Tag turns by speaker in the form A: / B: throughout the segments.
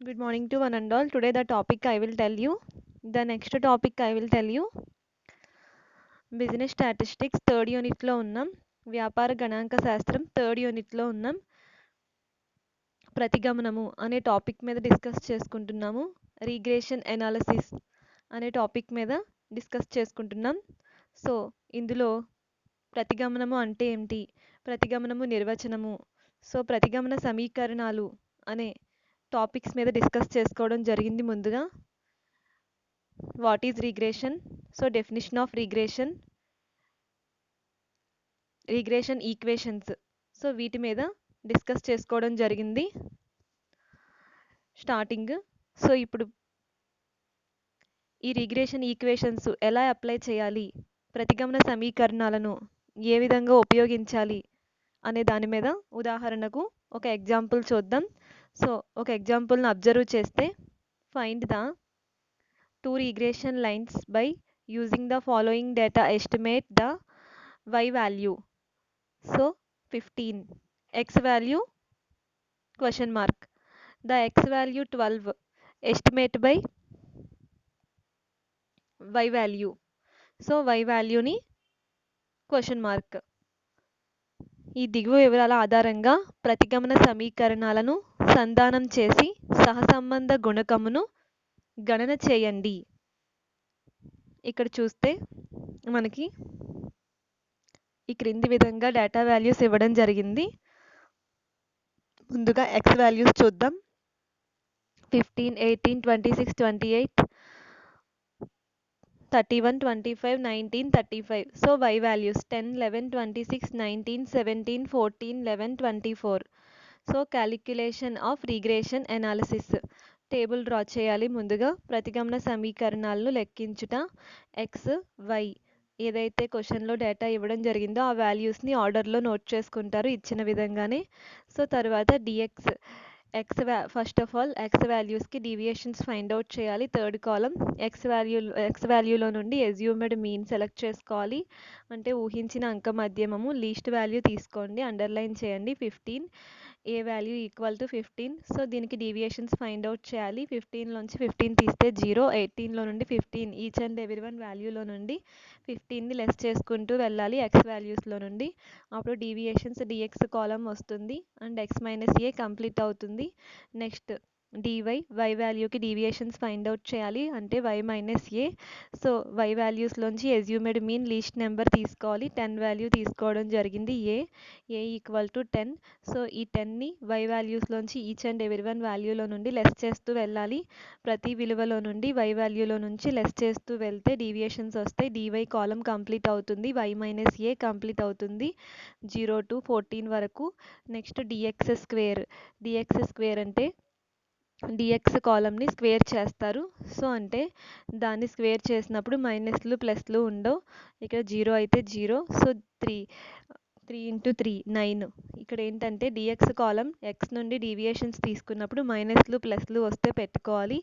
A: Good morning to one and all. Today the topic I will tell you. The next topic I will tell you. Business statistics third యూనిట్లో ఉన్నాం. వ్యాపార గణాంక శాస్త్రం third యూనిట్లో ఉన్నాం. ప్రతిగమనము అనే టాపిక్ మీద డిస్కస్ చేసుకుంటున్నాము. రీగ్రెషన్ ఎనాలిసిస్ అనే టాపిక్ మీద డిస్కస్ చేసుకుంటున్నాం. సో ఇందులో ప్రతిగమనము అంటే ఏమిటి, ప్రతిగమనము నిర్వచనము, సో ప్రతిగమన సమీకరణాలు అనే టాపిక్స్ మీద డిస్కస్ చేసుకోవడం జరిగింది. ముందుగా what is regression, so definition of regression, regression equations, so వీటి మీద డిస్కస్ చేసుకోవడం జరిగింది స్టార్టింగ్. సో ఇప్పుడు ఈ రీగ్రెషన్ ఈక్వేషన్స్ ఎలా అప్లై చేయాలి, ప్రతిగమన సమీకరణాలను ఏ విధంగా ఉపయోగించాలి అనే దాని మీద ఉదాహరణకు ఒక ఎగ్జాంపుల్ చూద్దాం. సో ఒక ఎగ్జాంపుల్ని అబ్జర్వ్ చేస్తే, find the two regression lines by using the following data, estimate the y value. So 15, x value question mark, the x value 12, estimate by y value. So y value ని question mark. ఈ దిగువ వివరాల ఆధారంగా ప్రతిగమన సమీకరణాలను సంధానం చేసి సహసంబంధ గుణకమును గణన చేయండి. ఇక్కడ చూస్తే మనకి ఈ క్రింది విధంగా డేటా వాల్యూస్ ఇవ్వడం జరిగింది. ముందుగా ఎక్స్ వాల్యూస్ చూద్దాం. 15, 18, 26, 28, 31, 25, 19, 35. So y values 10, 11, 26, 19, 17, 14, 11, 24. So calculation of regression analysis. Table draw చేయాలి. ముందుగా ప్రతిగమన సమీకరణాలను లెక్కించుట. ఎక్స్ వై ఏదైతే క్వశ్చన్లో డేటా ఇవ్వడం జరిగిందో ఆ వాల్యూస్ని ఆర్డర్లో నోట్ చేసుకుంటారు ఇచ్చిన విధంగానే. సో తర్వాత dx, first of all x వాల్యూస్కి డీవియేషన్స్ ఫైండ్ అవుట్ చేయాలి. థర్డ్ కాలం ఎక్స్ వాల్యూలో నుండి ఎజ్యూమ్డ్ మీన్ సెలెక్ట్ చేసుకోవాలి. అంటే ఊహించిన అంక మధ్యమము లీస్ట్ వాల్యూ తీసుకోండి, అండర్లైన్ చేయండి 15, A value equal to 15. So దీనికి డీవియేషన్స్ ఫైండ్ అవుట్ చేయాలి. 15లోంచి 15 తీస్తే 0, 18లో నుండి 15 ఈచ్ అండ్ ఎవ్రీ వన్ వాల్యూలో నుండి 15ని లెస్ చేసుకుంటూ వెళ్ళాలి ఎక్స్ వాల్యూస్లో నుండి. అప్పుడు డీవియేషన్స్ డిఎక్స్ కాలం వస్తుంది and x minus A complete అవుతుంది. నెక్స్ట్ డివై, వై వాల్యూకి డీవియేషన్స్ ఫైండ్ అవుట్ చేయాలి అంటే y minus A. So y వాల్యూస్లోంచి ఎజ్యూమ్డ్ మీన్ లీస్ట్ నెంబర్ తీసుకోవాలి. 10 వాల్యూ తీసుకోవడం జరిగింది. ఏ ఈక్వల్ టు 10. సో ఈ 10ని వై వాల్యూస్లోంచి ఈచ్ అండ్ ఎవ్రీ వన్ వాల్యూలో నుండి లెస్ చేస్తూ వెళ్ళాలి. ప్రతి విలువలో నుండి వై వాల్యూలో నుంచి లెస్ చేస్తూ వెళ్తే డీవియేషన్స్ వస్తాయి. డివై కాలం కంప్లీట్ అవుతుంది, వై మైనస్ ఏ కంప్లీట్ అవుతుంది 0 to 14 వరకు. నెక్స్ట్ డిఎక్స్ స్క్వేర్ అంటే డిఎక్స్ కాలంని స్క్వేర్ చేస్తారు. సో అంటే దాన్ని స్క్వేర్ చేసినప్పుడు మైనస్లు ప్లస్లు ఉండవు. ఇక్కడ 0 అయితే 0. So 3 into 3 9. ఇక్కడ ఏంటంటే డిఎక్స్ కాలం ఎక్స్ నుండి డీవియేషన్స్ తీసుకున్నప్పుడు మైనస్లు ప్లస్లు వస్తే పెట్టుకోవాలి.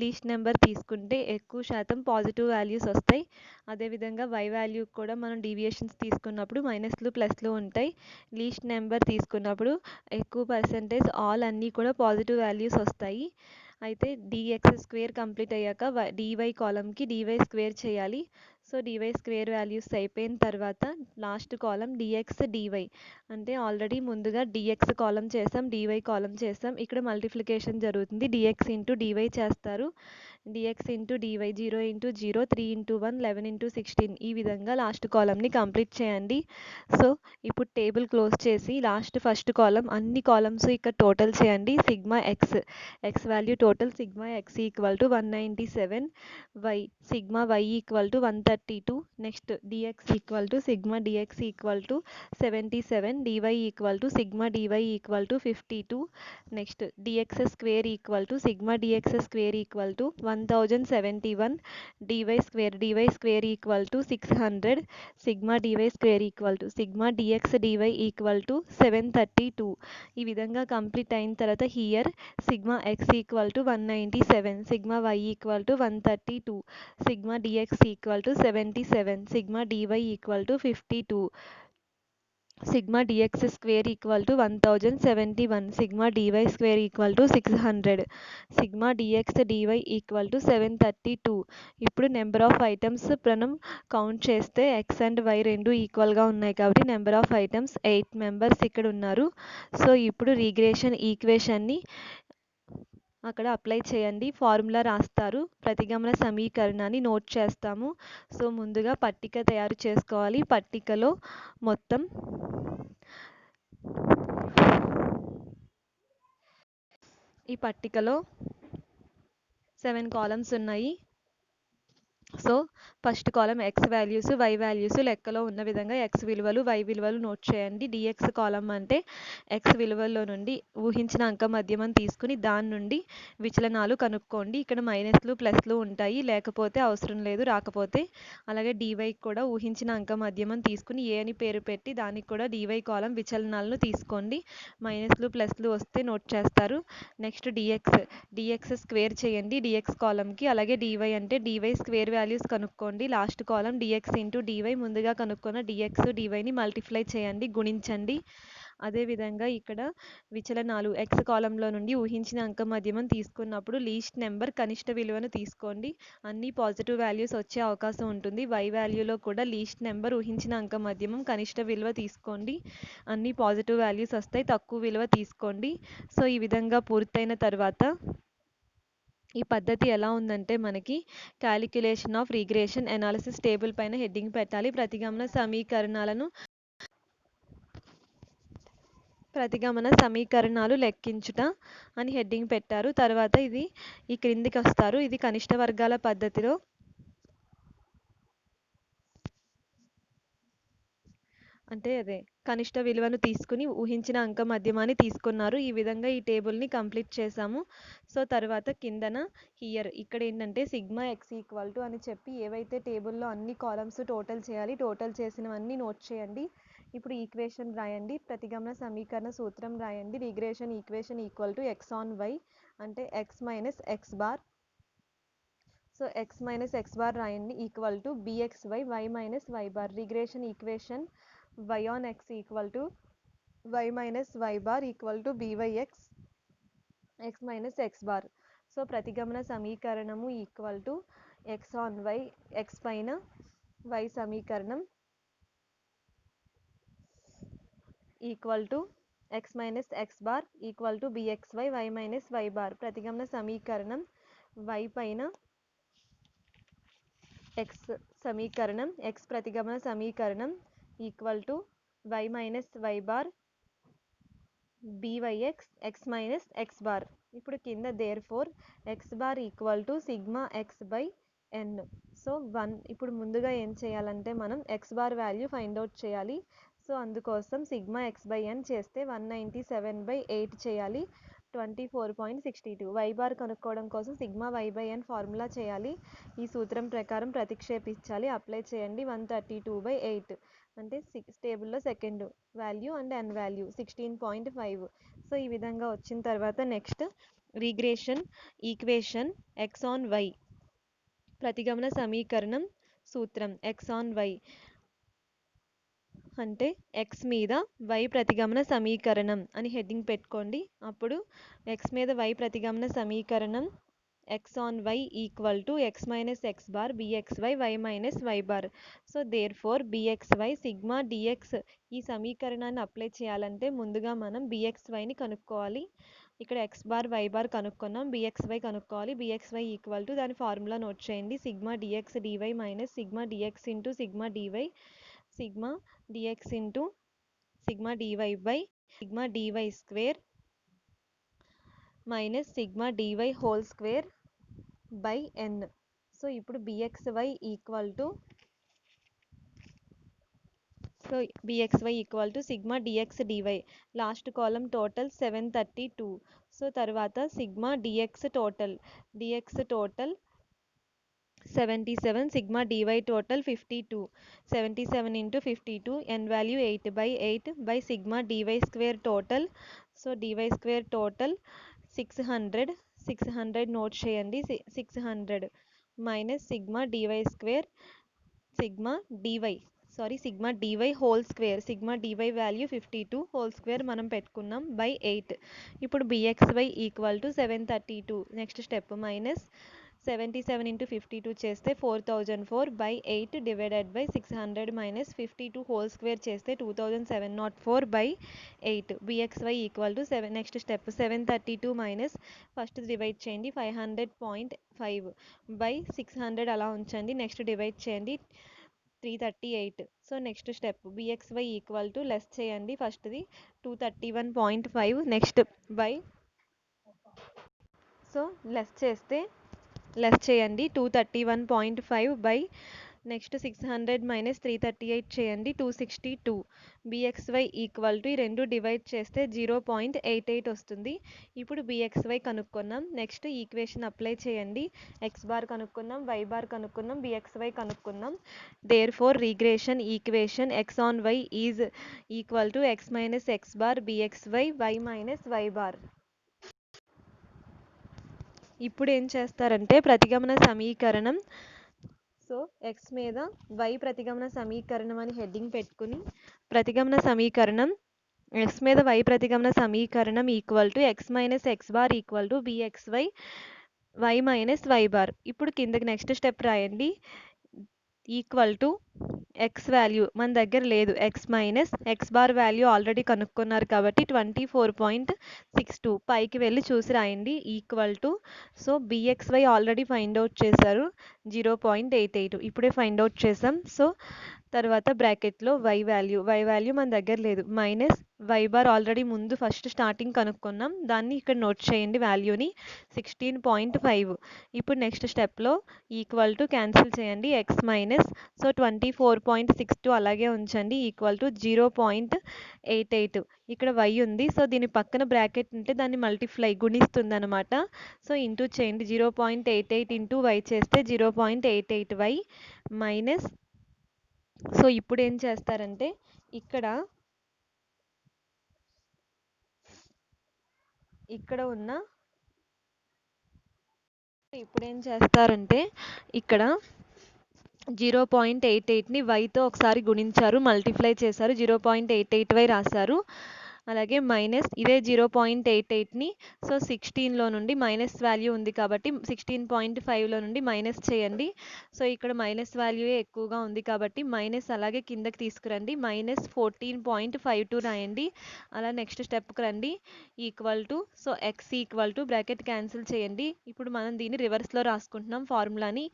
A: లీస్ట్ నెంబర్ తీసుకుంటే ఎక్కువ శాతం పాజిటివ్ వాల్యూస్ వస్తాయి. అదేవిధంగా వై వాల్యూ కూడా మనం డీవియేషన్స్ తీసుకున్నప్పుడు మైనస్లు ప్లస్లు ఉంటాయి. లీస్ట్ నెంబర్ తీసుకున్నప్పుడు ఎక్కువ పర్సెంటేజ్ ఆల్ అన్నీ కూడా పాజిటివ్ వాల్యూస్ వస్తాయి. అయితే డిఎక్స్ స్క్వేర్ కంప్లీట్ అయ్యాక డివై కాలంకి డివై స్క్వేర్ చేయాలి. సో డివై స్క్వేర్ వాల్యూస్ అయిపోయిన తర్వాత లాస్ట్ కాలం డిఎక్స్ డివై అంటే ఆల్రెడీ ముందుగా డిఎక్స్ కాలం చేసాం, డివై కాలం చేసాం. ఇక్కడ మల్టిప్లికేషన్ జరుగుతుంది, డిఎక్స్ ఇంటూ డివై చేస్తారు. Dx into dy 0 into 0, 3 into 1, 11 into 16. ఈ విధంగా లాస్ట్ కాలంని కంప్లీట్ చేయండి. సో ఇప్పుడు టేబుల్ క్లోజ్ చేసి ఫస్ట్ కాలం అన్ని కాలమ్స్ ఇక్కడ టోటల్ చేయండి. Sigma x value total sigma x equal to 197, sigma y equal to 132. Next dx equal to sigma dx equal to 77, dy equal to sigma dy equal to 52. Next dx square equal to sigma dx square equal to 1071, dy square equal to 600, sigma dy square equal to sigma dx dy equal to 732. ఈ విధంగా complete అయిన తర్వాత here sigma x equal to 197, sigma y equal to 132, sigma dx equal to 77, sigma dy equal to 52. sigma dx square equal to 1071, sigma dy square equal to 600, sigma dx dy equal to 732. ఇప్పుడు number of items మనం count చేస్తే x and y రెండు ఈక్వల్గా ఉన్నాయి కాబట్టి number of items 8 members ఇక్కడ ఉన్నారు. So ఇప్పుడు రీగ్రెషన్ ఈక్వేషన్ని అక్కడ అప్లై చేయండి, ఫార్ములా రాస్తారు, ప్రతిగమన సమీకరణాన్ని నోట్ చేస్తాము. సో ముందుగా పట్టిక తయారు చేసుకోవాలి. పట్టికలో మొత్తం ఈ పట్టికలో 7 కాలమ్స్ ఉన్నాయి. So first column x values, y values లెక్కలో ఉన్న విధంగా ఎక్స్ విలువలు, వై విలువలు నోట్ చేయండి. డిఎక్స్ కాలం అంటే ఎక్స్ విలువల్లో నుండి ఊహించిన అంక మధ్యమం తీసుకుని దాని నుండి విచలనాలు కనుక్కోండి. ఇక్కడ మైనస్లు ప్లస్లు ఉంటాయి, లేకపోతే అవసరం లేదు, రాకపోతే. అలాగే డివై కూడా ఊహించిన అంక మధ్యమం తీసుకుని ఏ అని పేరు పెట్టి దానికి కూడా డివై కాలం విచలనాలను తీసుకోండి. మైనస్లు ప్లస్లు వస్తే నోట్ చేస్తారు. నెక్స్ట్ డిఎక్స్ స్క్వేర్ చేయండి డిఎక్స్ కాలంకి. అలాగే డివై అంటే డివై స్క్వేర్ వాల్యూస్ కనుక్కోండి. Last column dx into DY, ముందుగా కనుక్కున్న డిఎక్స్ డివైని మల్టిప్లై చేయండి, గుణించండి. అదేవిధంగా ఇక్కడ విచలనాలు ఎక్స్ కాలంలో నుండి ఊహించిన అంక మధ్యమం తీసుకున్నప్పుడు లీస్ట్ నెంబర్ కనిష్ట విలువను తీసుకోండి. అన్ని పాజిటివ్ వాల్యూస్ వచ్చే అవకాశం ఉంటుంది. వై వాల్యూలో కూడా లీస్ట్ నెంబర్ ఊహించిన అంక మధ్యమం కనిష్ట విలువ తీసుకోండి. అన్ని పాజిటివ్ వాల్యూస్ వస్తాయి, తక్కువ విలువ తీసుకోండి. సో ఈ విధంగా పూర్తయిన తర్వాత ఈ పద్ధతి ఎలా ఉందంటే మనకి calculation of regression analysis table పైన హెడ్డింగ్ పెట్టాలి. ప్రతిగమన సమీకరణాలు లెక్కించుట అని హెడ్డింగ్ పెట్టారు. తర్వాత ఇది ఈ క్రిందికి వస్తారు. ఇది కనిష్ట వర్గాల పద్ధతిలో అంటే అదే కనిష్ట విలువను తీసుకుని ఊహించిన అంక మధ్యమాన్ని తీసుకున్నారు. ఈ విధంగా ఈ టేబుల్ని కంప్లీట్ చేసాము. సో తర్వాత కిందన ఇక్కడ ఏంటంటే సిగ్మా ఎక్స్ ఈక్వల్ టు అని చెప్పి ఏవైతే టేబుల్లో అన్ని కాలమ్స్ టోటల్ చేయాలి, టోటల్ చేసినవన్నీ నోట్ చేయండి. ఇప్పుడు ఈక్వేషన్ రాయండి, ప్రతిగమన సమీకరణ సూత్రం రాయండి. Regression equation equal to x on y అంటే x minus x bar. So x minus x bar రాయండి equal to b x y y minus y bar. Regression equation y on x equal to y minus y bar equal to byx x minus x bar. So ప్రతిగమన సమీకరణము equal to x on y, x పైన y సమీకరణం equal to x minus x bar equal to bxy y minus y bar. ప్రతిగమన సమీకరణం y పైన x సమీకరణం, x ప్రతిగమన సమీకరణం equal to y minus y bar byx x minus x bar. ఇప్పుడు కింద therefore x bar equal to sigma x by n. So 1. ఇప్పుడు ముందుగా ఏం చేయాలంటే మనం x bar value find out చేయాలి. సో అందుకోసం సిగ్మా x బై n చేస్తే 197/8 చేయాలి, 24.62. y బార్ కనుక్కోవడం కోసం sigma y by n formula చేయాలి. ఈ సూత్రం ప్రకారం ప్రతిక్షేపించాలి, అప్లై చేయండి. 132/8 అంటే టేబుల్లో second value and n value 16.5. So ఈ విధంగా వచ్చిన తర్వాత next regression equation x on y, ప్రతిగమన సమీకరణం సూత్రం ఎక్స్ ఆన్ వై అంటే ఎక్స్ మీద వై ప్రతిగమన సమీకరణం అని హెడ్డింగ్ పెట్టుకోండి. అప్పుడు ఎక్స్ మీద వై ప్రతిగమన సమీకరణం x on y equal to x minus x bar b x y y minus y bar. So therefore b x y sigma dx. ఈ సమీకరణాన్ని అప్లై చేయాలంటే ముందుగా మనం బిఎక్స్వైని కనుక్కోవాలి. ఇక్కడ ఎక్స్ బార్ వై బార్ కనుక్కున్నాం, బిఎక్స్వై కనుక్కోవాలి. బిఎక్స్వై ఈక్వల్ టు దాని ఫార్ములా నోట్ చేయండి, sigma dx DY minus sigma dx into sigma dy, sigma dx into sigma DY by sigma dy square minus sigma DY whole square by n. So ఇప్పుడు b x y equal to sigma dx dy. Last column total 732. So తర్వాత sigma dx total 77, sigma dy total 52. 77 into 52, n value 8/8 by sigma dy square total. So dy square total 600 note చేయండి, 600 minus sigma dy square sigma dy sigma DY whole square, sigma dy value 52 whole square మనం పెట్టుకున్నాం by 8. ఇప్పుడు b x y equal to 732. Next step minus 77 into 52 చేస్తే 4004 by 8 divided by 600 minus 52 whole square చేస్తే 2704 by 8. B x y equal to 7. Next step 732 minus first divide చేయండి 500.5 by 600 అలా ఉంచండి. Next divide చేయండి 338. So next step b x y equal to less చేయండి ఫస్ట్ది 231.5 next by, so less చేయండి 231.5 by next 600 minus 338 చేయండి 262. బిఎక్స్వై equal to ఈ రెండు డివైడ్ చేస్తే 0.88 వస్తుంది. ఇప్పుడు బిఎక్స్వై కనుక్కున్నాం. నెక్స్ట్ ఈక్వేషన్ అప్లై చేయండి. ఎక్స్ బార్ కనుక్కున్నాం, వై బార్ కనుక్కున్నాం, బిఎక్స్వై కనుక్కున్నాం. Therefore regression equation x on y is equal to x minus x bar b x y y minus y bar. ఇప్పుడు ఏం చేస్తారంటే ప్రతిగమన సమీకరణం, సో ఎక్స్ మీద వై ప్రతిగమన సమీకరణం అని హెడ్డింగ్ పెట్టుకుని ప్రతిగమన సమీకరణం ఎక్స్ మీద వై ప్రతిగమన సమీకరణం equal to x minus x bar equal to b x y y minus y bar. ఇప్పుడు కిందకి నెక్స్ట్ స్టెప్ రాయండి. ఈక్వల్ టు ఎక్స్ వాల్యూ మన దగ్గర లేదు, x minus x bar value already కనుక్కున్నారు కాబట్టి 24.62. పైకి వెళ్ళి చూసి రాయండి equal to, so b x y already find out చేశారు 0.88, ఇప్పుడే ఫైండ్ అవుట్ చేసాం. సో తర్వాత బ్రాకెట్లో వై వాల్యూ మన దగ్గర లేదు, మైనస్ వై బార్ ఆల్రెడీ ముందు ఫస్ట్ స్టార్టింగ్ కనుక్కున్నాం, దాన్ని ఇక్కడ నోట్ చేయండి వాల్యూని 16.5. ఇప్పుడు నెక్స్ట్ స్టెప్లో ఈక్వల్ టు క్యాన్సిల్ చేయండి ఎక్స్ మైనస్, సో 24.62 అలాగే ఉంచండి ఈక్వల్ టు 0.88. ఇక్కడ వై ఉంది, సో దీని పక్కన బ్రాకెట్ ఉంటే దాన్ని మల్టిప్లై గుణిస్తుంది అనమాట. సో ఇంటూ చేయండి 0.88 ఇంటూ వై చేస్తే 0.88 వై మైనస్, సో ఇప్పుడు ఏం చేస్తారంటే ఇక్కడ ఉన్న ఇప్పుడు ఏం చేస్తారంటే ఇక్కడ 0.88ని వైతో ఒకసారి గుణించారు, మల్టిప్లై చేశారు, 0.88 వై రాశారు. అలాగే మైనస్ ఇదే 0.88ని సో 16లో నుండి మైనస్ వాల్యూ ఉంది కాబట్టి 16.5లో నుండి మైనస్ చేయండి. సో ఇక్కడ మైనస్ వాల్యూ ఎక్కువగా ఉంది కాబట్టి మైనస్ అలాగే కిందకి తీసుకురండి, మైనస్ 14.52 రాయండి. అలా నెక్స్ట్ స్టెప్కి రండి equal to, so x equal to bracket cancel చేయండి. ఇప్పుడు మనం దీన్ని రివర్స్లో రాసుకుంటున్నాం ఫార్ములాని.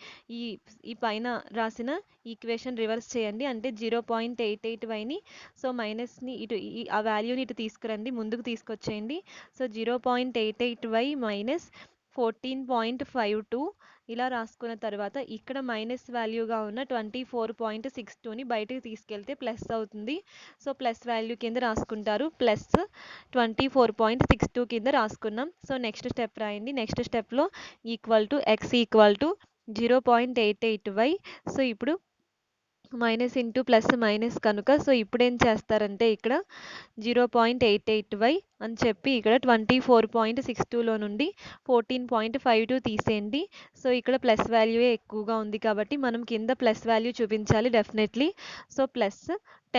A: ఈ పైన రాసిన ఈక్వేషన్ రివర్స్ చేయండి, అంటే 0.88 వైని సో మైనస్ని ఇటు ఆ వాల్యూని ఇటు తీసుకురండి, ముందుకు తీసుకొచ్చేయండి. సో 0.88 వై మైనస్ 14.52 ఇలా రాసుకున్న తర్వాత ఇక్కడ మైనస్ వాల్యూగా ఉన్న 24.62ని బయటకు తీసుకెళ్తే ప్లస్ అవుతుంది. సో ప్లస్ వాల్యూ కింద రాసుకుంటారు, ప్లస్ 24.62 కింద రాసుకున్నాం. సో నెక్స్ట్ స్టెప్ రాయండి. నెక్స్ట్ స్టెప్లో equal to x equal to 0.88 y, so ఇప్పుడు మైనస్ ఇంటూ ప్లస్ మైనస్ కనుక సో ఇప్పుడు ఏం చేస్తారంటే ఇక్కడ 0.88 వై అని చెప్పి ఇక్కడ 24.62లో నుండి 14.52 తీసేయండి. సో ఇక్కడ ప్లస్ వాల్యూయే ఎక్కువగా ఉంది కాబట్టి మనం కింద ప్లస్ వాల్యూ చూపించాలి definitely. So plus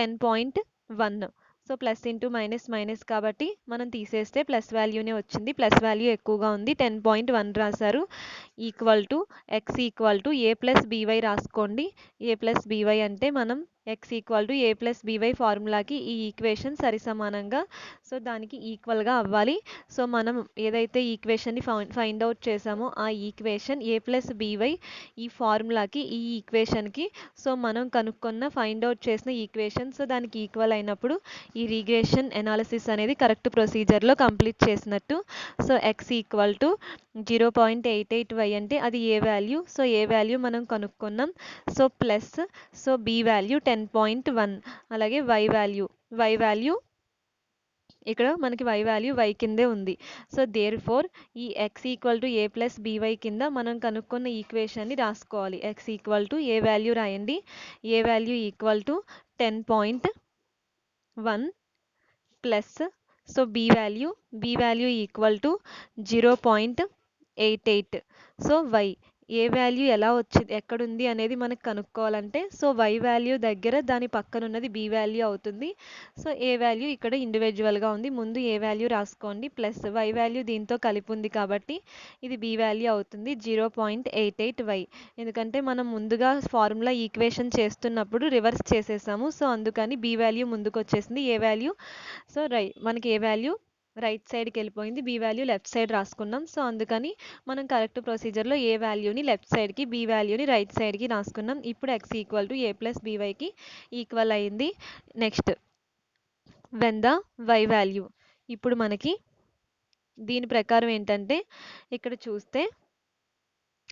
A: 10.1, so plus into minus minus కాబట్టి మనం తీసేస్తే ప్లస్ వాల్యూనే వచ్చింది, ప్లస్ వాల్యూ ఎక్కువగా ఉంది 10.1 రాశారు. Equal to x equal to A plus b y రాసుకోండి. ఏ ప్లస్ బీవై అంటే మనం x equal to A plus b y ఫార్ములాకి ఈ ఈక్వేషన్ సరిసమానంగా సో దానికి ఈక్వల్గా అవ్వాలి. సో మనం ఏదైతే ఈక్వేషన్ని ఫైండ్ అవుట్ చేసామో ఆ ఈక్వేషన్ ఏ ప్లస్ బీవై ఈ ఫార్ములాకి ఈ ఈక్వేషన్కి సో మనం కనుక్కున్న ఫైండ్ అవుట్ చేసిన ఈక్వేషన్ సో దానికి ఈక్వల్ అయినప్పుడు ఈ రిగ్రెషన్ ఎనాలిసిస్ అనేది కరెక్ట్ ప్రొసీజర్లో కంప్లీట్ చేసినట్టు. So x equal to 0.88 y అంటే అది A value, so A value మనం కనుక్కున్నాం. So plus, so b value 10.1, అలాగే వై వాల్యూ ఇక్కడ మనకి వై వాల్యూ వై కిందే ఉంది. సో దేర్ ఫోర్ ఈ x equal to A plus b y కింద మనం కనుక్కున్న ఈక్వేషన్ని రాసుకోవాలి. X equal to A value రాయండి, A value equal to 10.1 plus, so b value equal to 0.88, so A value ఎలా వచ్చింది ఎక్కడుంది అనేది మనకు కనుక్కోవాలంటే సో వై వాల్యూ దగ్గర దాని పక్కన ఉన్నది బి వాల్యూ అవుతుంది. సో ఏ వాల్యూ ఇక్కడ ఇండివిజువల్గా ఉంది, ముందు ఏ వాల్యూ రాసుకోండి ప్లస్ వై వాల్యూ దీంతో కలిపి ఉంది కాబట్టి ఇది బి వాల్యూ అవుతుంది 0.88y. ఎందుకంటే మనం ముందుగా ఫార్ములా ఈక్వేషన్ చేస్తున్నప్పుడు రివర్స్ చేసేసాము, సో అందుకని బి వాల్యూ ముందుకు వచ్చేసింది. ఏ వాల్యూ సో మనకి ఏ వాల్యూ రైట్ సైడ్కి వెళ్ళిపోయింది, బి వాల్యూ లెఫ్ట్ సైడ్ రాసుకున్నాం. సో అందుకని మనం కరెక్ట్ ప్రొసీజర్లో ఏ వాల్యూని లెఫ్ట్ సైడ్కి బి వాల్యూని రైట్ సైడ్కి రాసుకున్నాం. ఇప్పుడు x equal to A plus బీవైకి ఈక్వల్ అయింది. Next when the y value, ఇప్పుడు మనకి దీని ప్రకారం ఏంటంటే ఇక్కడ చూస్తే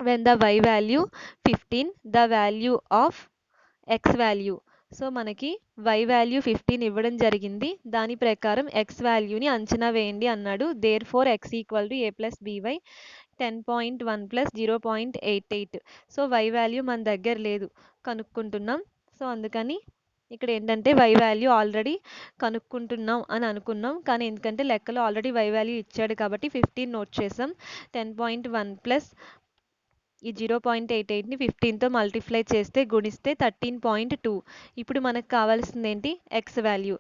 A: when the y value 15 the value of x value. So మనకి వై వాల్యూ 15 ఇవ్వడం జరిగింది, దాని ప్రకారం ఎక్స్ వాల్యూని అంచనా వేయండి అన్నాడు. Therefore x equal to A plus by 10.1 plus 0.88. So y value మన దగ్గర లేదు, కనుక్కుంటున్నాం. సో అందుకని ఇక్కడ ఏంటంటే వై వాల్యూ ఆల్రెడీ కనుక్కుంటున్నాం అని అనుకున్నాం, కానీ ఎందుకంటే లెక్కలో ఆల్రెడీ వై వాల్యూ ఇచ్చాడు కాబట్టి 15 నోట్ చేసాం. 10.1 ప్లస్ ఈ 0.88ని 15తో మల్టిప్లై చేస్తే గుణిస్తే 13.2. ఇప్పుడు మనకు కావాల్సింది ఏంటి, ఎక్స్ వాల్యూ.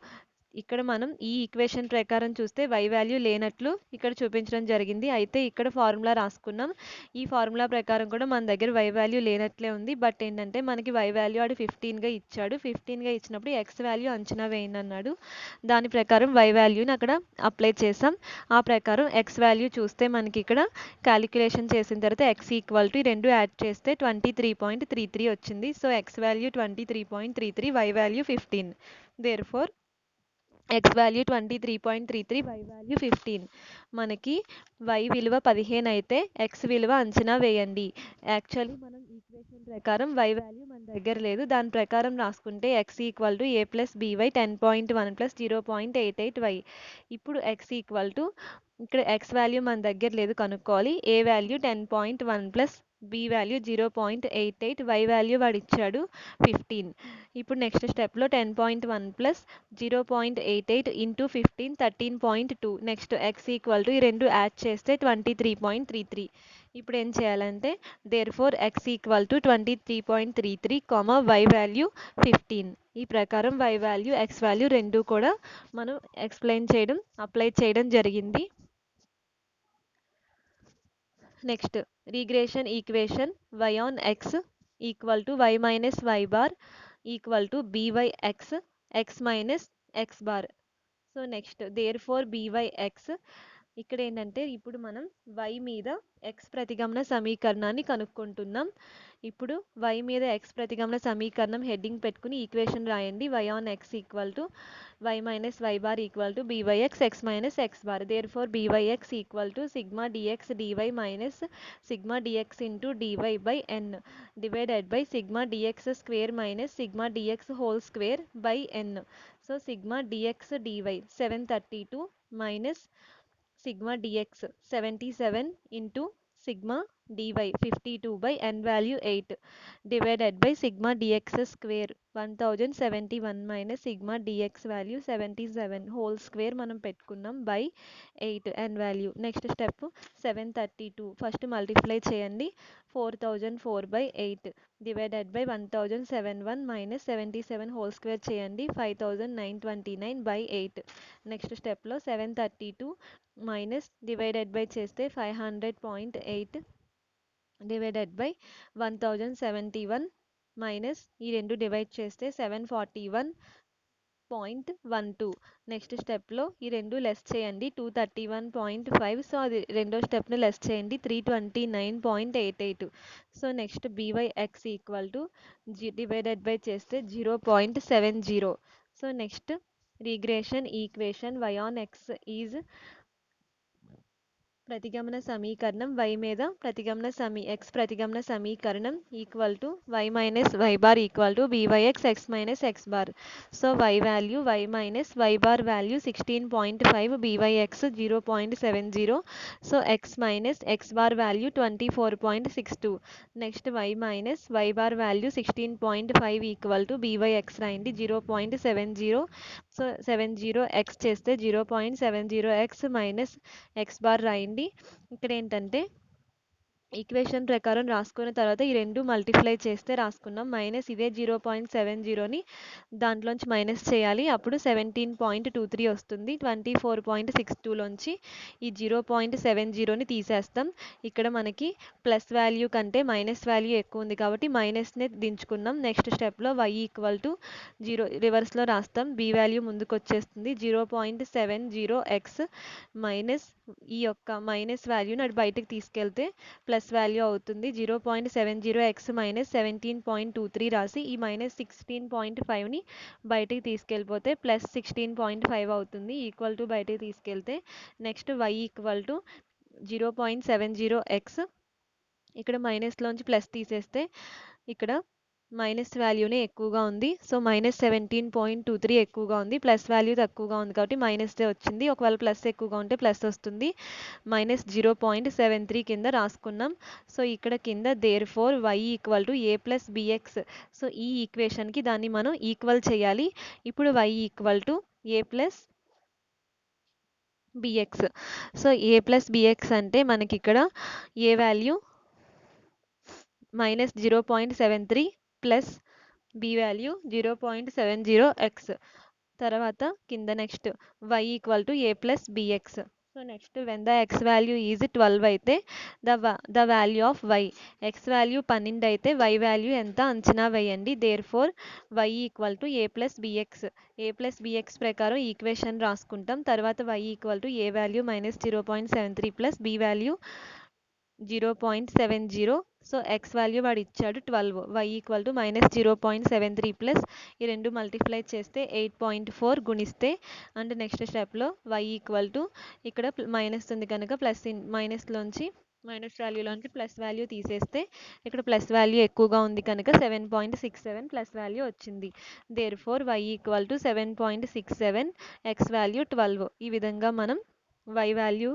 A: ఇక్కడ మనం ఈ ఈక్వేషన్ ప్రకారం చూస్తే వై వాల్యూ లేనట్లు ఇక్కడ చూపించడం జరిగింది, అయితే ఇక్కడ ఫార్ములా రాసుకున్నాం. ఈ ఫార్ములా ప్రకారం కూడా మన దగ్గర వై వాల్యూ లేనట్లే ఉంది, బట్ ఏంటంటే మనకి వై వాల్యూ ఆడు 15గా ఇచ్చాడు. 15గా ఇచ్చినప్పుడు ఎక్స్ వాల్యూ అంచనా వేయండి అన్నాడు, దాని ప్రకారం వై వాల్యూని అక్కడ అప్లై చేసాం. ఆ ప్రకారం ఎక్స్ వాల్యూ చూస్తే మనకి ఇక్కడ క్యాలిక్యులేషన్ చేసిన తర్వాత ఎక్స్ ఈక్వల్ టు రెండు యాడ్ చేస్తే 23.33 వచ్చింది. So x value 23.33, y value 15. Therefore x value 23.33, y value 15. మనకి వై విలువ 15 అయితే ఎక్స్ విలువ అంచనా వేయండి. యాక్చువల్లీ మనం ఈక్వేషన్ ప్రకారం వై వాల్యూ మన దగ్గర లేదు, దాని ప్రకారం రాసుకుంటే x equal to A plus by 10.1 plus 0.88y. ఇప్పుడు ఎక్స్ ఈక్వల్ టు ఇక్కడ ఎక్స్ వాల్యూ మన దగ్గర లేదు, కనుక్కోవాలి. A value 10.1 plus b value 0.88, y value వాడు ఇచ్చాడు 15. ఇప్పుడు నెక్స్ట్ స్టెప్లో 10.1 plus 0.88 into 15 13.2. Next x equal to ఈ రెండు యాడ్ చేస్తే 23.33. ఇప్పుడు ఏం చేయాలంటే therefore x equal to 23.33 y value 15. ఈ ప్రకారం వై వాల్యూ ఎక్స్ వాల్యూ రెండు కూడా మనం అప్లై చేయడం జరిగింది. Next regression equation y on x equal to y minus y bar equal to by x minus x bar. So next therefore by x, ఇక్కడ ఏంటంటే ఇప్పుడు మనం y మీద x ప్రతిగమన సమీకరణాన్ని కనుక్కుంటున్నాం. ఇప్పుడు y మీద x ప్రతిగమన సమీకరణం హెడ్డింగ్ పెట్టుకుని ఈక్వేషన్ రాయండి. y on x equal to y minus y bar equal to byx x minus x bar. Therefore byx equal to sigma dx dy minus sigma dx into dy by n divided by sigma dx square minus sigma dx whole square by n. So sigma dx dy 732 minus sigma dx 77 into sigma dy 52 by n value 8 divided by sigma dx square 1071 minus sigma dx value 77 whole square మనం పెట్టుకున్నాం by 8 n value. Next step 732 first multiply చేయండి, 4004 by 8 divided by 1071 minus 77 whole square చేయండి, 5929 by 8. Next స్టెప్లో 732 minus divided by చేస్తే 500.8 divided by 1071 minus ఈ రెండు divide చేస్తే 741.12. Next స్టెప్లో ఈ రెండు లెస్ చేయండి, 231.5. సో అది రెండో స్టెప్ను లెస్ చేయండి, 329.88. So next byx equal to divided by చేస్తే 0.70. So next regression equation y on x is ప్రతిగమన సమీకరణం y మీద x ప్రతిగమన సమీకరణం equal to y minus y bar equal to byx x minus x bar. So y value y minus y bar value 16.5, byx 0.70. So x minus x bar value 24.62. Next y minus y bar value 16.5 equal to byx రాయండి 0.70. So 70x చేస్తే 0.70x minus x bar రాయండి. ఇక్కడ ఏంటంటే equation ప్రకారం రాసుకున్న తర్వాత ఈ రెండు మల్టిప్లై చేస్తే రాసుకున్నాం. మైనస్ ఇదే 0.70ని దాంట్లోంచి మైనస్ చేయాలి. అప్పుడు 17.23 వస్తుంది. 24.62లోంచి ఈ 0.70ని తీసేస్తాం. ఇక్కడ మనకి ప్లస్ వాల్యూ కంటే మైనస్ వాల్యూ ఎక్కువ ఉంది కాబట్టి మైనస్నే దించుకున్నాం. నెక్స్ట్ స్టెప్లో y ఈక్వల్ టు 0 రివర్స్లో రాస్తాం. b వాల్యూ ముందుకు వచ్చేస్తుంది. 0.70x మైనస్ ఈ యొక్క మైనస్ వాల్యూని అటు బయటకు తీసుకెళ్తే ప్లస్ వాల్యూ అవుతుంది. 0.70x మైనస్ 17.23 రాసి ఈ మైనస్ 16.5ని బయటికి తీసుకెళ్ళిపోతే ప్లస్ 16.5 అవుతుంది. ఈక్వల్ టు బయటికి తీసుకెళ్తే next y equal to 0.70x ఇక్కడ మైనస్లోంచి ప్లస్ తీసేస్తే ఇక్కడ మైనస్ వాల్యూనే ఎక్కువగా ఉంది. సో మైనస్ 17.23 ఎక్కువగా ఉంది. ప్లస్ వాల్యూ తక్కువగా ఉంది కాబట్టి మైనస్దే వచ్చింది. ఒకవేళ ప్లస్ ఎక్కువగా ఉంటే ప్లస్ వస్తుంది. మైనస్ 0.73 కింద రాసుకున్నాం. సో ఇక్కడ కింద therefore y equal to A plus b x. So ఈ ఈక్వేషన్కి దాన్ని మనం ఈక్వల్ చేయాలి. ఇప్పుడు y equal to A plus b x. So a plus b x అంటే మనకి ఇక్కడ a value minus 0.73 plus b value 0.70x. తర్వాత కింద next y equal to A plus b x. So next when the x value is 12 అయితే the value of y, x value 12 అయితే y value ఎంత అంచనా వేయండి. Therefore y equal to A plus bx. A plus bx ప్రకారం equation రాసుకుంటాం. తర్వాత y equal to A value minus 0.73 plus b value 0.70. So x value వాడు ఇచ్చాడు 12, y equal టు మైనస్ 0.73 ప్లస్ ఈ రెండు మల్టిప్లై చేస్తే 8.4 గుణిస్తే అండ్ నెక్స్ట్ స్టెప్లో y ఈక్వల్ టు ఇక్కడ మైనస్ ఉంది కనుక ప్లస్ మైనస్లోంచి మైనస్ వాల్యూలోంచి ప్లస్ వాల్యూ తీసేస్తే ఇక్కడ ప్లస్ వాల్యూ ఎక్కువగా ఉంది కనుక 7.67 ప్లస్ వాల్యూ వచ్చింది. Therefore y equal to 7.67, x value 12. ఈ విధంగా మనం y వాల్యూ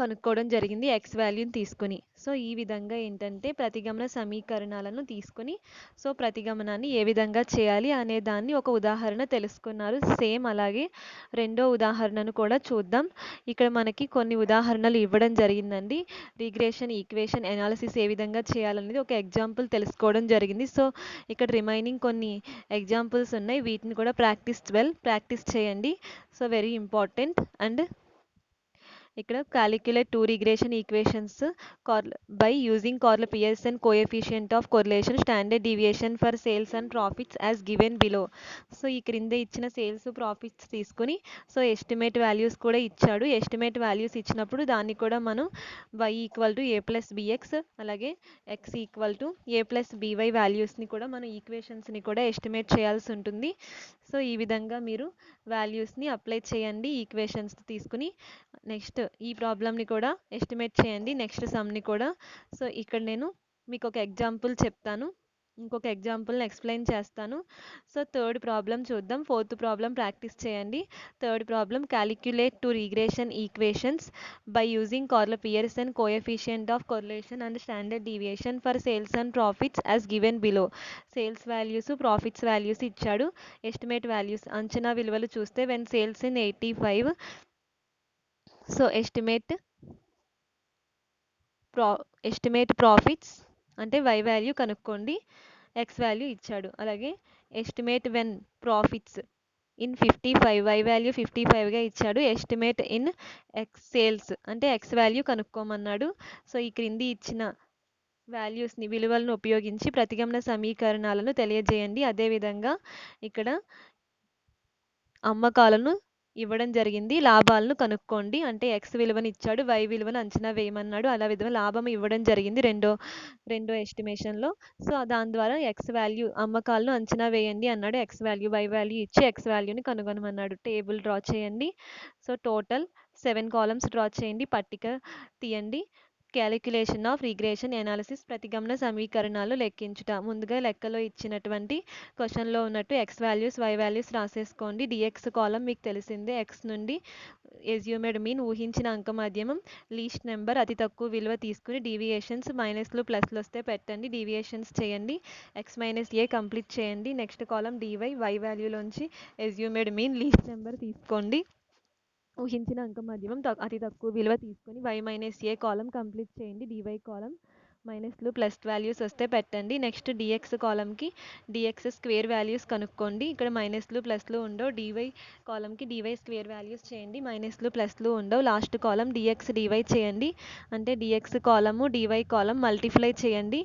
A: కనుక్కోవడం జరిగింది x వాల్యూని తీసుకుని. సో ఈ విధంగా ఏంటంటే ప్రతిగమన సమీకరణాలను తీసుకుని సో ప్రతిగమనాన్ని ఏ విధంగా చేయాలి అనే దాన్ని ఒక ఉదాహరణ తెలుసుకున్నారు. సేమ్ అలాగే రెండో ఉదాహరణను కూడా చూద్దాం. ఇక్కడ మనకి కొన్ని ఉదాహరణలు ఇవ్వడం జరిగిందండి. రిగ్రెషన్ ఈక్వేషన్ ఎనాలిసిస్ ఏ విధంగా చేయాలనేది ఒక ఎగ్జాంపుల్ తెలుసుకోవడం జరిగింది. సో ఇక్కడ రిమైనింగ్ కొన్ని ఎగ్జాంపుల్స్ ఉన్నాయి. వీటిని కూడా ప్రాక్టీస్ చేయండి. So very important. అండ్ ఇక్కడ calculate two regression equations by using Karl Pearson coefficient of correlation, standard deviation for sales and profits as given below. So ఈ క్రింద ఇచ్చిన సేల్స్ ప్రాఫిట్స్ తీసుకుని సో ఎస్టిమేట్ వాల్యూస్ కూడా ఇచ్చాడు. ఎస్టిమేట్ వాల్యూస్ ఇచ్చినప్పుడు దాన్ని కూడా మనం y equal to A plus b x అలాగే x equal to A plus b y వాల్యూస్ని కూడా మనం ఈక్వేషన్స్ని కూడా ఎస్టిమేట్ చేయాల్సి ఉంటుంది. సో ఈ విధంగా మీరు వాల్యూస్ని అప్లై చేయండి ఈక్వేషన్స్ తీసుకుని. నెక్స్ట్ ఈ ప్రాబ్లమ్ని కూడా ఎస్టిమేట్ చేయండి, నెక్స్ట్ సమ్ని కూడా. సో ఇక్కడ నేను మీకు ఒక ఎగ్జాంపుల్ చెప్తాను, ఇంకొక ఎగ్జాంపుల్ని ఎక్స్ప్లెయిన్ చేస్తాను. సో థర్డ్ ప్రాబ్లం చూద్దాం. ఫోర్త్ ప్రాబ్లం ప్రాక్టీస్ చేయండి. Third problem calculate two regression equations by using Karl Pearson coefficient of correlation and standard deviation for sales and profits as given below. Sales values profits values ఇచ్చాడు. Estimate values అంచనా విలువలు చూస్తే when sales in 85. So estimate profits అంటే y value కనుక్కోండి, x value ఇచ్చాడు. అలాగే estimate when profits in 55, y value 55గా ఇచ్చాడు. Estimate in x sales అంటే x వాల్యూ కనుక్కోమన్నాడు. సో ఈ క్రింది ఇచ్చిన వాల్యూస్ని విలువలను ఉపయోగించి ప్రతిగమన సమీకరణాలను తెలియజేయండి. అదేవిధంగా ఇక్కడ అమ్మకాలను ఇవ్వడం జరిగింది, లాభాలను కనుక్కోండి అంటే x విలువను ఇచ్చాడు, y విలువను అంచనా వేయమన్నాడు. అలా విధంగా లాభం ఇవ్వడం జరిగింది రెండో ఎస్టిమేషన్లో. సో దాని ద్వారా x వాల్యూ అమ్మకాలను అంచనా వేయండి అన్నాడు. x వాల్యూ y వాల్యూ ఇచ్చి x వాల్యూని కనుగొనమన్నాడు. టేబుల్ డ్రా చేయండి. సో టోటల్ 7 కాలమ్స్ డ్రా చేయండి, పట్టిక తీయండి. క్యాలిక్యులేషన్ ఆఫ్ రిగ్రెషన్ ఎనాలిసిస్ ప్రతిగమన సమీకరణాలు లెక్కించుట. ముందుగా లెక్కలో ఇచ్చినటువంటి క్వశ్చన్లో ఉన్నట్టు x వాల్యూస్ y వాల్యూస్ రాసేసుకోండి. dx కాలం మీకు తెలిసిందే. x నుండి ఎస్యూమెడ్ మీన్ ఊహించిన అంక మధ్యమం, లీస్ట్ నెంబర్ అతి తక్కువ విలువ తీసుకుని డీవియేషన్స్ మైనస్లు ప్లస్లు వస్తే పెట్టండి, డీవియేషన్స్ చేయండి. x మైనస్ ఏ కంప్లీట్ చేయండి. నెక్స్ట్ కాలం dy y వాల్యూలోంచి ఎస్యూమెడ్ మీన్ లీస్ట్ నెంబర్ తీసుకోండి. ఊహించిన అంక మధ్యమం అతి తక్కువ విలువ తీసుకొని y - a కాలమ్ కంప్లీట్ చేయండి. dy కాలమ్ మైనస్లు ప్లస్ వాల్యూస్ వస్తే పెట్టండి. Next dx కాలమ్కి dx square values కనుక్కోండి. ఇక్కడ మైనస్లు ప్లస్లు ఉండవు. dy కాలమ్కి dy స్క్వేర్ వాల్యూస్ చేయండి. మైనస్లు ప్లస్లు ఉండవు. లాస్ట్ కాలమ్ dx dy చేయండి. అంటే dx కాలము dy కాలమ్ మల్టిప్లై చేయండి.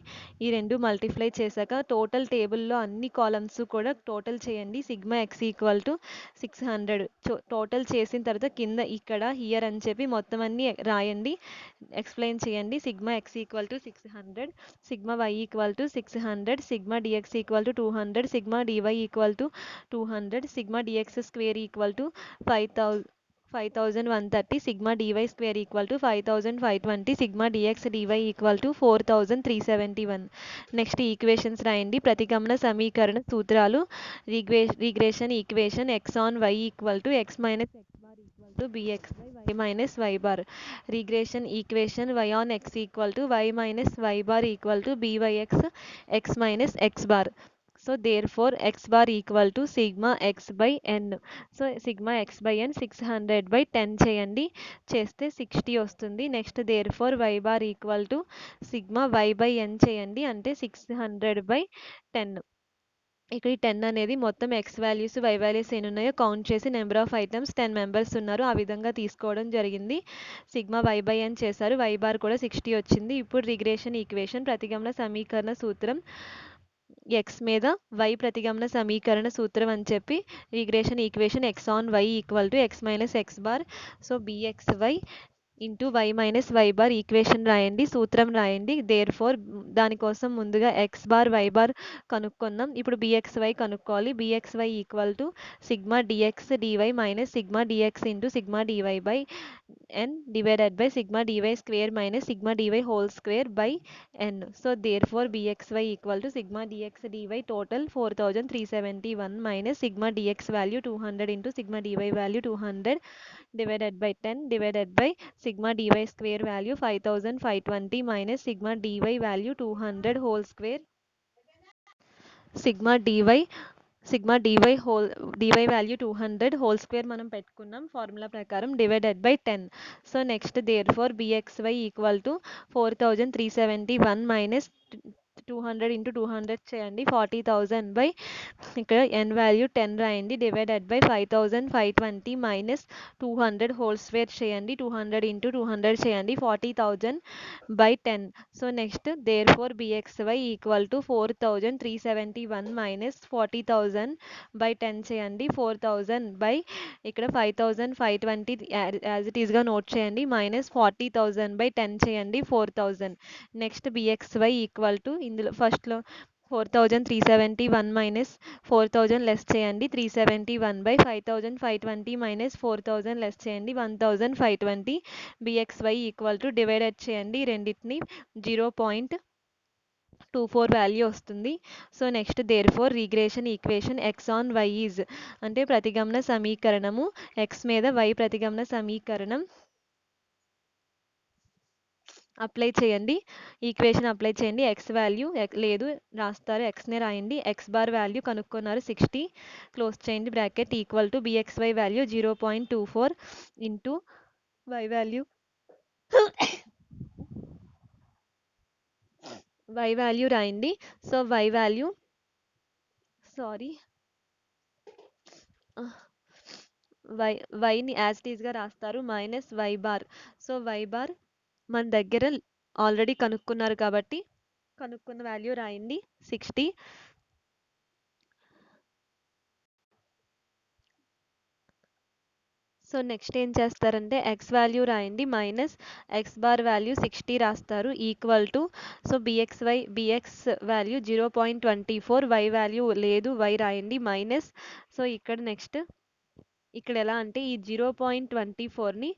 A: ఈ రెండు మల్టిప్లై చేశాక టోటల్ టేబుల్లో అన్ని కాలమ్స్ కూడా టోటల్ చేయండి. Sigma x equal to 600 total చేసిన తర్వాత కింద ఇక్కడ హియర్ అని చెప్పి మొత్తం అన్ని రాయండి. ఎక్స్ప్లెయిన్ చేయండి. Sigma x equal to 600, sigma y equal to 600, sigma dx equal to 200, sigma dy equal to 200, sigma dx square equal to 5130, sigma dy square equal to 5520, sigma dx dy equal to 4371. Next equations రాయండి. ప్రతిగమన సమీకరణ సూత్రాలు. Regression equation x on y equal to x minus x bar equal to bx by y minus y bar. Regression equation y on x equal to y minus y bar equal to byx x minus x bar. So therefore x bar equal to sigma x by n. So sigma x by n 600/10 చేయండి. చేస్తే 60 వస్తుంది. Next therefore y bar equal to sigma y by n చేయండి. అంటే 600/10. ఇక్కడ ఈ 10 అనేది మొత్తం X values y values ఎన్ని ఉన్నాయో కౌంట్ చేసి నెంబర్ ఆఫ్ ఐటమ్స్ 10 మెంబర్స్ ఉన్నారు ఆ విధంగా తీసుకోవడం జరిగింది. సిగ్మా వై బై అని చేశారు. వై బార్ కూడా 60 వచ్చింది. ఇప్పుడు రిగ్రెషన్ ఈక్వేషన్ ప్రతిగమన సమీకరణ సూత్రం ఎక్స్ మీద వై ప్రతిగమన సమీకరణ సూత్రం అని చెప్పి regression equation x on y equal to x minus x bar. So bx y into y minus y bar equation రాయండి. సూత్రం రాయండి. దేర్ ఫోర్ దానికోసం ముందుగా ఎక్స్ బార్ వై బార్ కనుక్కుందాం. ఇప్పుడు బిఎక్స్వై కనుక్కోవాలి. B x y equal to sigma dx DY minus sigma dx into sigma DY by n divided by sigma dy square minus sigma dy whole square by n. So therefore bxy equal to sigma dx dy total 4371 minus sigma dx value 200 into sigma dy value 200 divided by 10 divided by sigma dy square value 5520 minus sigma dy value 200 whole square. Sigma DY whole d y value 200 whole square మనం పెట్టుకున్నాం formula ప్రకారం divided by 10. So next therefore b x y equal to 4371 minus 200 into 200 చేయండి. 40,000 by ఇక్కడ n value 10 రాయండి. Divided by 5520 minus 200 whole square చేయండి. 200 into 200 చేయండి. 40,000 by 10. So next therefore b x y equal to 4371 minus 40,000 by 10 చేయండి. 4000 by ఇక్కడ 5520 as it ఈస్గా note చేయండి. Minus 40,000 by 10 చేయండి. 4000. నెక్స్ట్ బిఎక్స్వై ఈక్వల్ టు ఇందులో ఫస్ట్లో 4371 మైనస్ 4000 లెస్ చేయండి. 371 బై 5520 మైనస్ 4000 లెస్ చేయండి. 1520. బిఎక్స్వై ఈక్వల్ టు డివైడెడ్ చేయండి. రెండింటిని 0.24 వాల్యూ వస్తుంది. So next therefore regression equation x on y is అంటే ప్రతిగమన సమీకరణము ఎక్స్ మీద వై ప్రతిగమన సమీకరణం అప్లై చేయండి. ఈక్వేషన్ అప్లై చేయండి. ఎక్స్ వాల్యూ లేదు రాస్తారు. ఎక్స్నే రాయండి. ఎక్స్ బార్ వాల్యూ కనుక్కున్నారు 60 క్లోజ్ చేయండి bracket equal to b x y value 0.24 into y value రాయండి. సో వై వాల్యూ సారీ వైని యాజ్ ఇట్ ఈస్గా రాస్తారు minus y bar. So y bar మన దగ్గర ఆల్రెడీ కనుక్కున్నారు కాబట్టి కనుక్కున్న వాల్యూ రాయండి 60. సో నెక్స్ట్ ఏం చేస్తారంటే ఎక్స్ వాల్యూ రాయండి మైనస్ ఎక్స్ బార్ వాల్యూ 60 రాస్తారు equal to so bx value 0.24 y value లేదు వై రాయండి మైనస్. సో ఇక్కడ నెక్స్ట్ ఇక్కడ ఎలా అంటే ఈ 0.24ని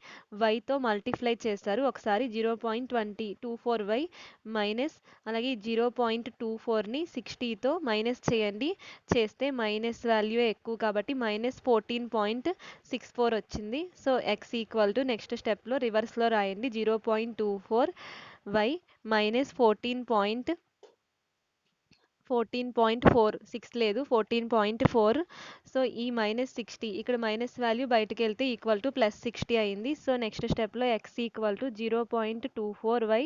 A: వైతో మల్టిప్లై చేస్తారు ఒకసారి 0.24 వై మైనస్ అలాగే 0.24ని 60తో మైనస్ చేయండి. చేస్తే మైనస్ వాల్యూ ఎక్కువ కాబట్టి మైనస్ 14.64 వచ్చింది. So x equal to next స్టెప్లో రివర్స్లో రాయండి 0.24 వై మైనస్ 14.4 6 లేదు 14.4. సో ఈ -60 ఇక్కడ మైనస్ వాల్యూ బయటకు వెళ్తే ఈక్వల్ టు +60 అయింది. సో నెక్స్ట్ స్టెప్లో x equal to 0.24y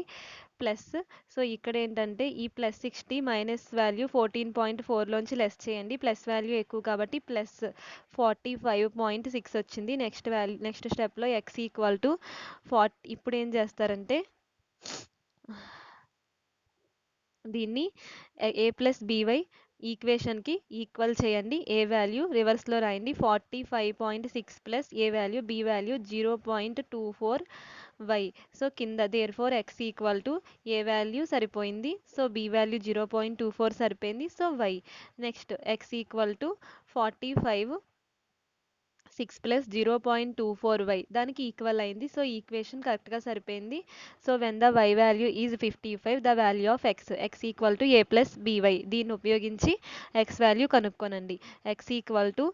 A: plus. So ఇక్కడ ఏంటంటే ఈ +60 మైనస్ వాల్యూ 14.4లోంచి లెస్ చేయండి. ప్లస్ వాల్యూ ఎక్కువ కాబట్టి +45.6 వచ్చింది. నెక్స్ట్ స్టెప్లో x ఈక్వల్ టు 40. ఇప్పుడు ఏం చేస్తారంటే దీన్ని a+by ఈక్వేషన్కి ఈక్వల్ చేయండి. ఏ వాల్యూ రివర్స్లో రాయండి. 45.6 plus a value b value 0.24y. So కింద therefore x equal to A value సరిపోయింది. సో బి వాల్యూ 0.24 సరిపోయింది. So y. Next x equal to 45 6 plus 0.24y దానికి ఈక్వల్ అయింది. సో ఈక్వేషన్ కరెక్ట్గా సరిపోయింది. So when the y value is 55 the value of x equal to a+by. దీన్ని ఉపయోగించి x value కనుక్కొనండి. x equal to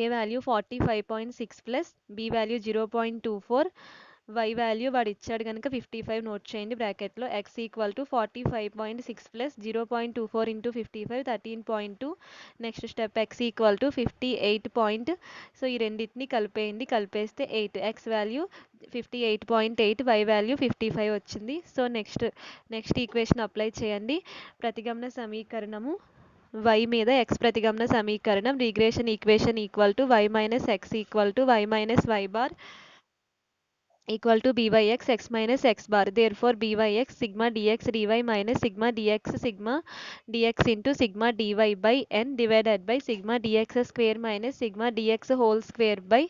A: A value 45.6 plus b value 0.24, y value వాడు ఇచ్చాడు కనుక 55 నోట్ చేయండి బ్రాకెట్లో. x equal to 45.6 plus 0.24 into 55 13.2. Next step x equal to 58. So ఈ రెండింటిని కలిపేస్తే 8. x వాల్యూ 58.8, y వాల్యూ 55 వచ్చింది. సో నెక్స్ట్ ఈక్వేషన్ అప్లై చేయండి. ప్రతిగమన సమీకరణము y మీద x ప్రతిగమన సమీకరణం regression equation equal to y minus x equal to y minus y bar equal to by(x) x minus x bar. Therefore by(x) sigma dx dy minus sigma dx sigma dx into sigma dy by n divided by sigma dx square minus sigma dx whole square by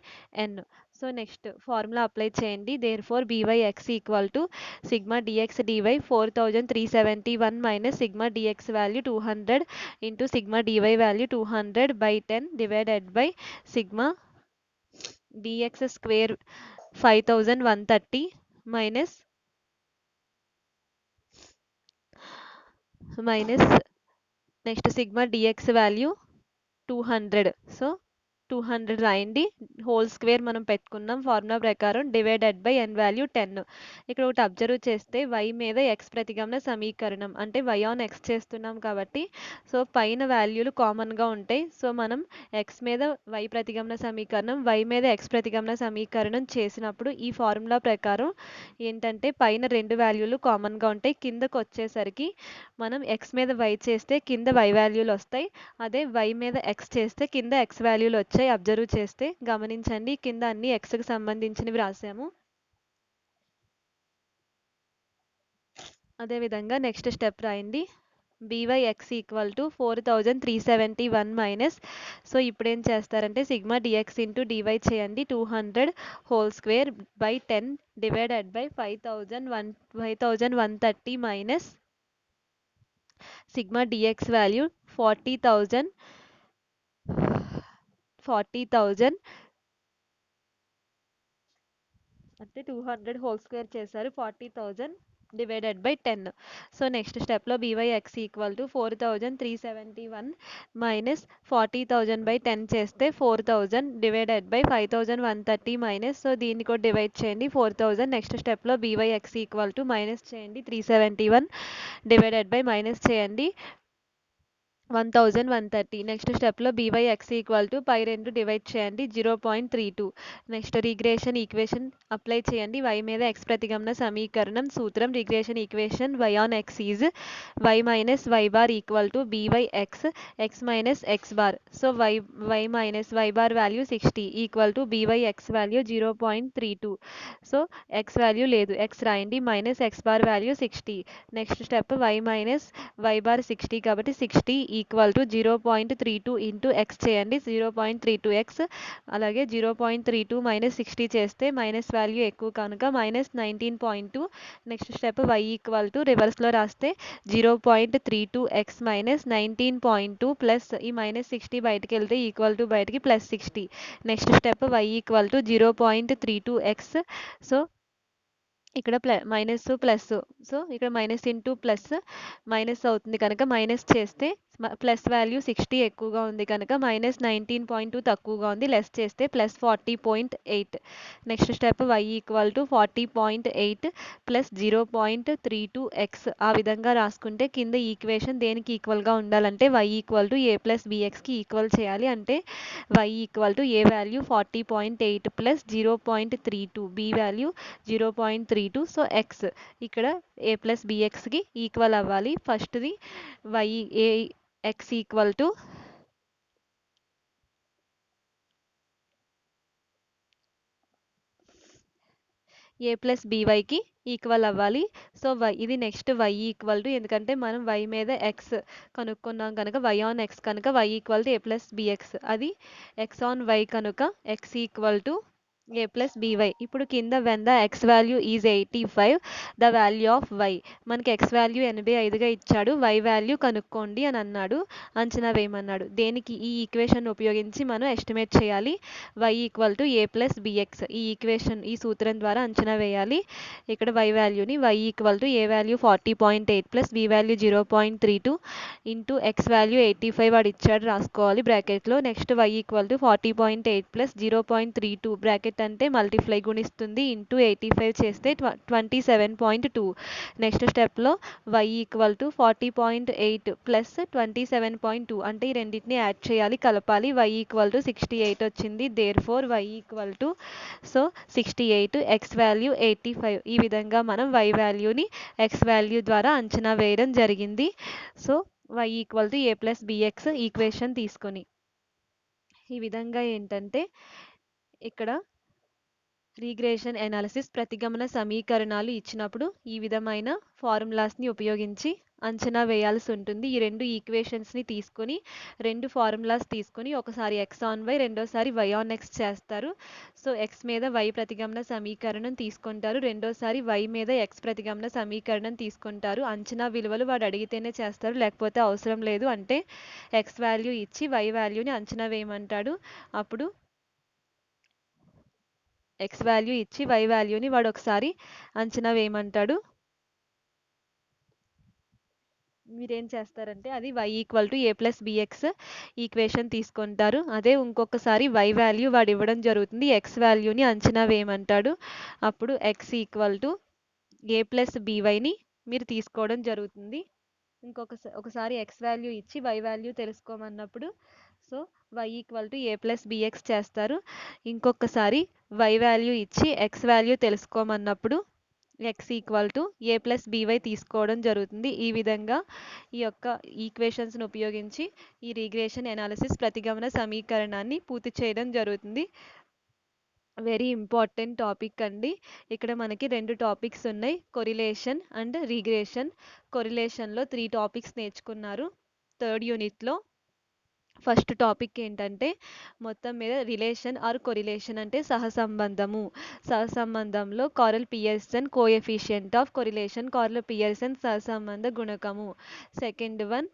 A: n. So next formula apply చేయండి. Therefore by(x) equal to sigma dx dy 4371 minus sigma dx value 200 into sigma dy value 200 by 10 divided by sigma dx square 5130 minus next sigma dx value 200. So 200 రాయండి. Whole square మనం పెట్టుకున్నాం formula ప్రకారం. Divided by n value 10. ఇక్కడ ఒకటి observe చేస్తే y మీద x ప్రతిగమన సమీకరణం అంటే y ఆన్ x చేస్తున్నాం కాబట్టి సో పైన వాల్యూలు కామన్గా ఉంటాయి. సో మనం x మీద y ప్రతిగమన సమీకరణం y మీద x ప్రతిగమన సమీకరణం చేసినప్పుడు ఈ ఫార్ములా ప్రకారం ఏంటంటే పైన రెండు వాల్యూలు కామన్గా ఉంటాయి. కిందకు వచ్చేసరికి మనం x మీద y చేస్తే కింద y వాల్యూలు వస్తాయి. అదే y మీద x చేస్తే కింద x వాల్యూలు వచ్చాయి. అబ్జర్వ్ చేస్తే గమనించండి కింద అన్ని xకి సంబంధించినవి రాసాము. అదేవిధంగా నెక్స్ట్ స్టెప్ రాయండి. by(x) equal to 4371 minus. So ఇప్పుడు ఏం చేస్తారంటే సిగ్మా dx ఇంటూ dy చేయండి. 200 whole square by 10 divided by 5130 minus sigma dx value 40,000 అంటే 200 హోల్ స్క్వేర్ చేశారు. 40,000 డివైడెడ్ బై 10. సో నెక్స్ట్ స్టెప్లో by(x) equal to 4371 minus 40,000 by 10 చేస్తే 4000 divided by 5130 minus. So దీన్ని కూడా డివైడ్ చేయండి 4000. నెక్స్ట్ స్టెప్లో by(x) ఈక్వల్ టు మైనస్ చేయండి 371 డివైడెడ్ బై మైనస్ చేయండి 1130. నెక్స్ట్ స్టెప్లో by(x) ఈక్వల్ టు పై రెండు డివైడ్ చేయండి 0.32. నెక్స్ట్ రిగ్రెషన్ ఈక్వేషన్ అప్లై చేయండి. y మీద x ప్రతిగమన సమీకరణం సూత్రం regression equation y on x is y minus y bar equal to by(x) x minus x bar. So y minus y bar value 60 equal to by(x) value 0.32. So x value లేదు x రాయండి minus x bar value 60. Next step y minus y bar 60 కాబట్టి 60 equal to 0.32 into x చేయండి 0.32x. అలాగే 0.32 minus 60 చేస్తే minus value ఎక్కువ కనుక -19.2. Next step y equal to రివర్స్లో రాస్తే 0.32x మైనస్ 19.2 ప్లస్ ఈ -60 బయటకు వెళ్తే ఈక్వల్ టు బయటకి +60. Next step y equal to 0.32x. So ఇక్కడ మైనస్ ప్లస్. సో ఇక్కడ మైనస్ ఇంటూ ప్లస్ మైనస్ అవుతుంది కనుక మైనస్ చేస్తే ప్లస్ వాల్యూ 60 ఎక్కువగా ఉంది కనుక -19.2 తక్కువగా ఉంది. లెస్ చేస్తే +40.8. Next step y equal to 40.8 plus 0.32x. ఆ విధంగా రాసుకుంటే కింద ఈక్వేషన్ దేనికి ఈక్వల్గా ఉండాలంటే y equal to a plus bxకి ఈక్వల్ చేయాలి. అంటే y equal to a value 40.8 plus 0.32, b value 0.32. So x ఇక్కడ a ప్లస్ bxకి ఈక్వల్ అవ్వాలి. ఫస్ట్ది y a x equal to A plus బీవైకి ఈక్వల్ అవ్వాలి. సో ఇది నెక్స్ట్ y ఈక్వల్ టు, ఎందుకంటే మనం y మీద x కనుక్కున్నాం కనుక y ఆన్ x కనుక y equal to A plus b x. అది x ఆన్ y కనుక x equal to a plus b y. ఇప్పుడు కింద when the x value is 85 the value of y. మనకి x వాల్యూ 85గా ఇచ్చాడు, y వాల్యూ కనుక్కోండి అని అన్నాడు, అంచనా వేయమన్నాడు. దేనికి ఈ ఈక్వేషన్ ఉపయోగించి మనం ఎస్టిమేట్ చేయాలి y equal to A plus b x. ఈ ఈక్వేషన్ ఈ సూత్రం ద్వారా అంచనా వేయాలి ఇక్కడ y వాల్యూని. y equal to A value 40.8 plus b value 0.32 into x value 85 వాడు ఇచ్చాడు రాసుకోవాలి బ్రాకెట్లో. Next y equal to 40.8 plus 0.32 bracket అంటే మల్టిప్లై గుణిస్తుంది ఇంటూ 85 చేస్తే 27.2. నెక్స్ట్ స్టెప్లో y ఈక్వల్ టు 40.8 ప్లస్ 27.2 అంటే ఈ రెండింటిని యాడ్ చేయాలి, కలపాలి. y ఈక్వల్ టు 68 వచ్చింది. Therefore y equal to 68, x value 85. ఈ విధంగా మనం y వాల్యూని x వాల్యూ ద్వారా అంచనా వేయడం జరిగింది. So y equal to A plus b x equation తీసుకొని ఈ విధంగా ఏంటంటే ఇక్కడ రీగ్రెషన్ ఎనాలిసిస్ ప్రతిగమన సమీకరణాలు ఇచ్చినప్పుడు ఈ విధమైన ఫార్ములాస్ని ఉపయోగించి అంచనా వేయాల్సి ఉంటుంది. ఈ రెండు ఈక్వేషన్స్ని తీసుకొని రెండు ఫార్ములాస్ తీసుకొని ఒకసారి x ఆన్ y రెండోసారి y ఆన్ x చేస్తారు. సో x మీద y ప్రతిగమన సమీకరణం తీసుకుంటారు, రెండోసారి y మీద x ప్రతిగమన సమీకరణం తీసుకుంటారు. అంచనా విలువలు వాడు అడిగితేనే చేస్తారు, లేకపోతే అవసరం లేదు. అంటే x వాల్యూ ఇచ్చి y వాల్యూని అంచనా వేయమంటాడు, అప్పుడు x వాల్యూ ఇచ్చి y వాల్యూని వాడు ఒకసారి అంచనా వేయమంటాడు. మీరేం చేస్తారంటే అది y equal to A plus b x equation తీసుకుంటారు. అదే ఇంకొకసారి y వాల్యూ వాడు ఇవ్వడం జరుగుతుంది, x వాల్యూని అంచనా వేయమంటాడు. అప్పుడు x equal to A plus బీవైని మీరు తీసుకోవడం జరుగుతుంది. ఒకసారి x వాల్యూ ఇచ్చి y వాల్యూ తెలుసుకోమన్నప్పుడు so y equal to A plus b x చేస్తారు. ఇంకొకసారి y వాల్యూ ఇచ్చి x వాల్యూ తెలుసుకోమన్నప్పుడు x equal to A plus b y తీసుకోవడం జరుగుతుంది. ఈ విధంగా ఈ యొక్క ఈక్వేషన్స్ను ఉపయోగించి ఈ రీగ్రెషన్ ఎనాలిసిస్ ప్రతిగమన సమీకరణాన్ని పూర్తి చేయడం జరుగుతుంది. వెరీ ఇంపార్టెంట్ టాపిక్ అండి. ఇక్కడ మనకి రెండు టాపిక్స్ ఉన్నాయి, కొరిలేషన్ అండ్ రీగ్రెషన్. కొరిలేషన్లో 3 టాపిక్స్ నేర్చుకున్నారు థర్డ్ యూనిట్లో. ఫస్ట్ టాపిక్ ఏంటంటే మొత్తం మీద రిలేషన్ ఆర్ కొరిలేషన్ అంటే సహసంబంధము. సహసంబంధంలో Karl Pearson coefficient of correlation, Karl Pearson సహసంబంధ గుణకము. Second one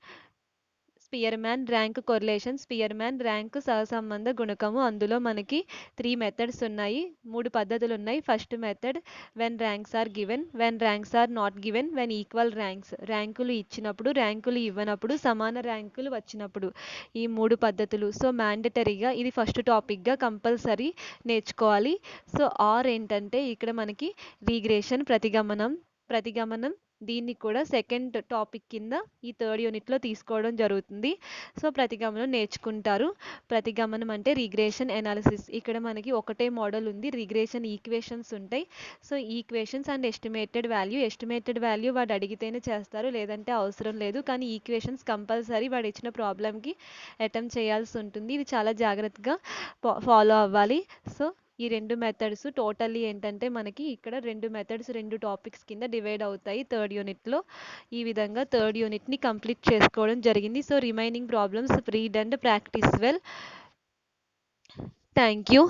A: Spearman rank correlation, Spearman rank సహసంబంధ గుణకము. అందులో మనకి 3 మెథడ్స్ ఉన్నాయి, 3 పద్ధతులు ఉన్నాయి. First method when ranks are given, when ranks are not given, when equal ranks. ర్యాంకులు ఇచ్చినప్పుడు, ర్యాంకులు ఇవ్వనప్పుడు, సమాన ర్యాంకులు వచ్చినప్పుడు. ఈ 3 పద్ధతులు. సో మ్యాండటరీగా ఇది ఫస్ట్ టాపిక్గా కంపల్సరీ నేర్చుకోవాలి. సో ఆర్ ఏంటంటే ఇక్కడ మనకి రీగ్రెషన్ ప్రతిగమనం దీన్ని కూడా సెకండ్ టాపిక్ కింద ఈ థర్డ్ యూనిట్లో తీసుకోవడం జరుగుతుంది. సో ప్రతిగమనం నేర్చుకుంటారు. ప్రతిగమనం అంటే రీగ్రెషన్ ఎనాలిసిస్. ఇక్కడ మనకి ఒకటే మోడల్ ఉంది, రీగ్రెషన్ ఈక్వేషన్స్ ఉంటాయి. So equations and estimated value వాడు అడిగితేనే చేస్తారు, లేదంటే అవసరం లేదు. కానీ ఈక్వేషన్స్ కంపల్సరీ వాడు ఇచ్చిన ప్రాబ్లంకి అటెంప్ట్ చేయాల్సి ఉంటుంది. ఇది చాలా జాగ్రత్తగా ఫాలో అవ్వాలి. సో ఈ రెండు మెథడ్స్ టోటల్లీ ఏంటంటే మనకి ఇక్కడ రెండు మెథడ్స్ 2 టాపిక్స్ కింద డివైడ్ అవుతాయి థర్డ్ యూనిట్లో. ఈ విధంగా థర్డ్ యూనిట్ని కంప్లీట్ చేసుకోవడం జరిగింది. So remaining problems read and practice well. Thank you.